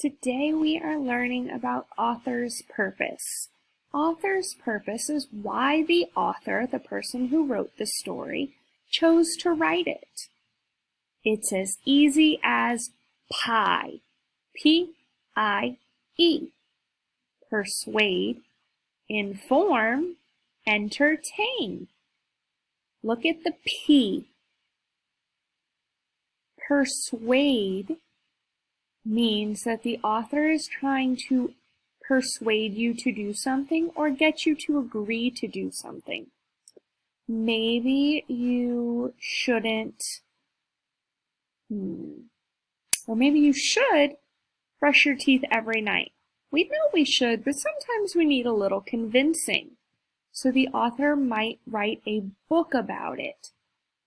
Today we are learning about author's purpose. Author's purpose is why the author, the person who wrote the story, chose to write it. It's as easy as PIE, P-I-E. Persuade, inform, entertain. Look at the P. Persuade means that the author is trying to persuade you to do something or get you to agree to do something. Maybe you shouldn't, or maybe you should brush your teeth every night. We know we should, but sometimes we need a little convincing. So the author might write a book about it.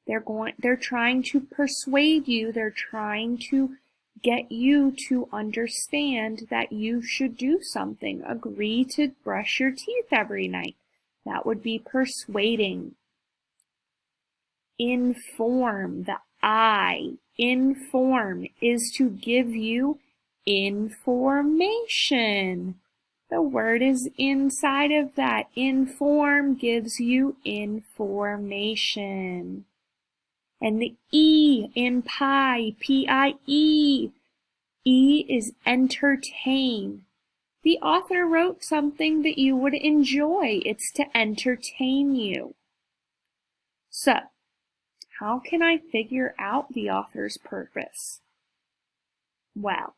They're trying to persuade you, they're trying to get you to understand that you should do something. Agree to brush your teeth every night. That would be persuading. Inform, the I. Inform is to give you information. The word is inside of that. Inform gives you information. And the E in PIE, P-I-E. E is entertain. The author wrote something that you would enjoy. It's to entertain you. So, how can I figure out the author's purpose? Well,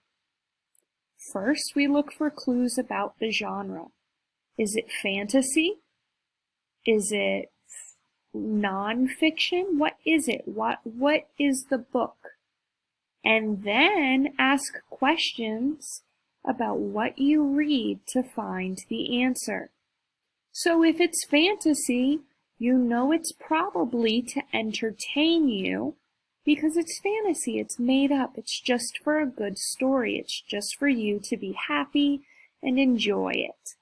first we look for clues about the genre. Is it fantasy? Is it non-fiction? What is it? What is the book? And then ask questions about what you read to find the answer. So if it's fantasy, you know it's probably to entertain you because it's fantasy, it's made up, it's just for a good story, it's just for you to be happy and enjoy it.